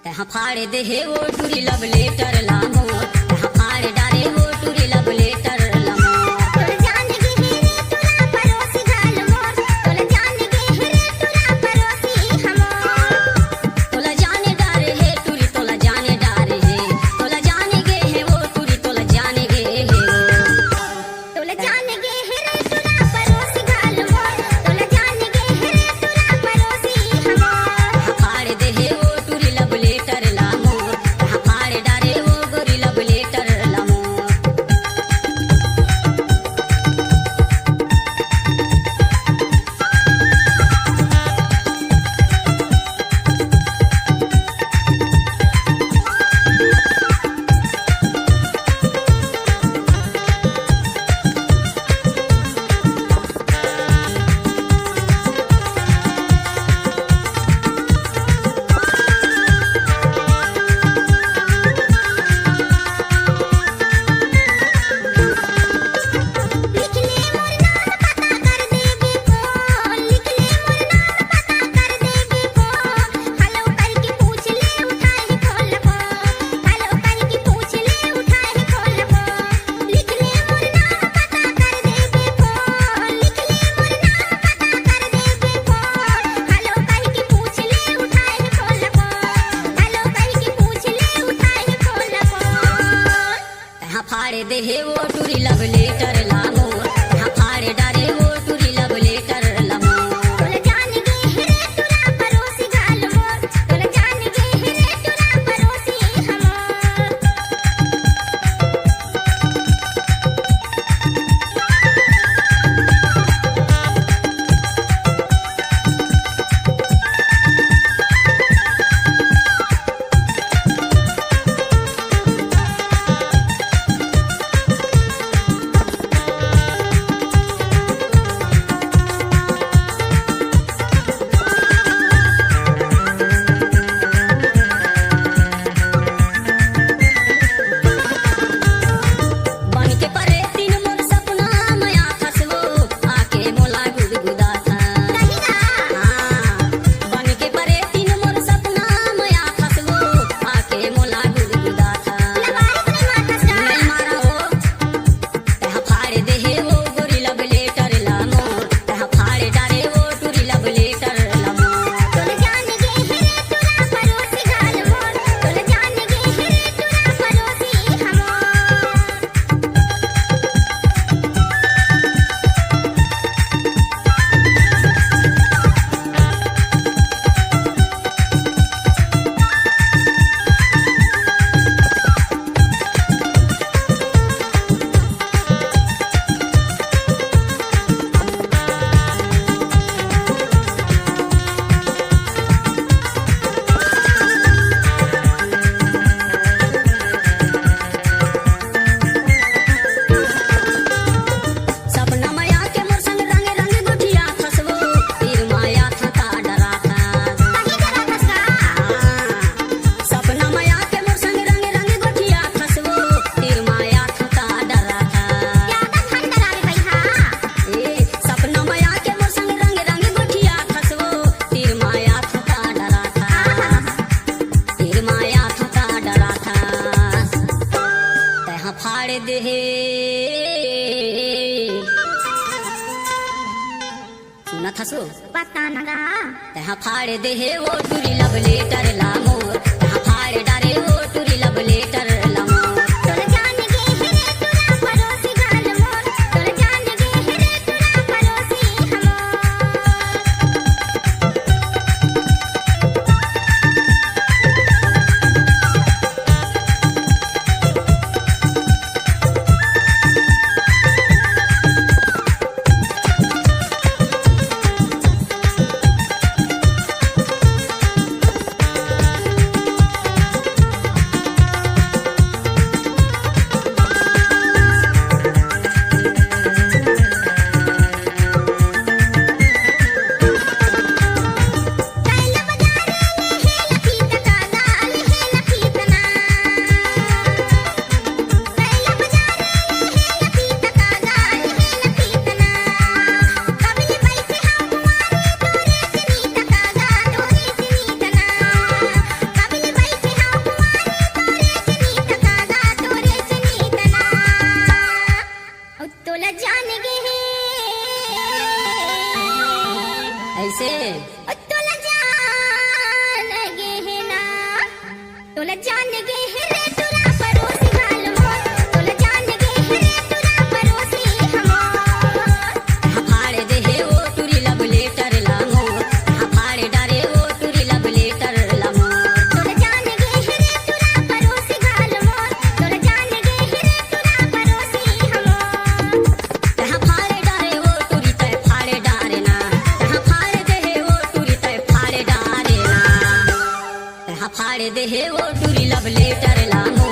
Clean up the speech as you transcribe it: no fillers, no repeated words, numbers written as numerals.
तहाँ फाड़ दे हे वो टूरी लव लेटर लामो, तहाँ फाड़ डारे वो टूरी लव लेटर लामो। तोला जान गे रे तोला परोसी घाल मोर, तोला जान गे रे तोला परोसी हमोर। तोला जाने डारे हे टूरी तोला जाने डारे हे, तोला जाने गे हे वो टूरी तोला जाने गे हे वो। तोला जान गे रे तोला परोसी घाल मोर, तोला जान गे रे तोला परोसी हमोर। तहाँ फाड़ दे हे वो टूरी लव लेटर लामो, तहाँ फाड़ डारे वो गोरी लव लेटर लामो। लिख ले मोर नाम पता कर देबे को, लिख ले मोर नाम पता कर देबे को। हेलो करके पूछ ले उठाए खोल को, हेलो करके पूछ ले उठाए खोल को। लिख ले मोर नाम पता कर देबे को, लिख ले मोर नाम पता कर देबे को। हेलो करके पूछ ले उठाए खोल को, हेलो करके पूछ ले उठाए खोल को। तहाँ फाड़ दे हे वो टूरी लव लेटर लामो, तहाँ फाड़ डारे वो टूरी लव लेटर लामो। तोला जान गे रे तोला परोसी घाल मोर, तोला जान गे रे तोला परोसी हमोर। बन के परे तीन मोर सपना मया फसवो, आके मोला गुदगुदा था। कहीं ना हाँ, बन के परे तीन मोर सपना मया फसवो, आके मोला गुदगुदा था। लबारी को नहीं मारता सा। नहीं मारा हो, तहाँ फाड़ दे हे वो गोरी लव लेटर लामो, तहाँ फाड़ डारे वो टूरी लव लेटर लामो। तोला जान गे रे तोला परोसी घाल मोर, तोला जान गे रे तोला परोसी हमोर। सपना माया के मोर संग रंग रंग गुठिया फसवो, तीर माया था का डरा था। कहीं जरा फसा। सपना माया के मोर संग रंग रंग गुठिया फसवो, तीर माया था का डरा था। क्या का ठंड डरावे भई हा। ए सपना माया के मोर संग रंग रंग गुठिया फसवो, तीर माया था का डरा था। तीर माया था का डरा था। तहाँ फाड़ दे हे सुना था सो, पता नगा तहाँ फाड़ दे हे वो टूरी लव लेटर लामो, तहाँ फाड़ डारे वो टूरी लव लेटर लामो। तोला जान गे रे तोला परोसी घाल मोर, तोला जान गे रे तोला परोसी हमोर। तोला जान गे रे तुरा परोसी गाल मोर तोला जान गे रे तुरा परोसी हमोर फाड़े दे हे ओ तुरी लव लेटर लामो फाड़े डारे ओ तुरी लव लेटर लामो तोला जान गे रे तुरा परोसी गाल मोर तोला जान गे रे तुरा परोसी हमोर फाड़े डारे ओ तुरी तय फाड़े डारे ना फाड़े दे हे ओ तुरी तय फाड़े डारे ना फाड़े दे हे ओ तुरी लव लेटर लामो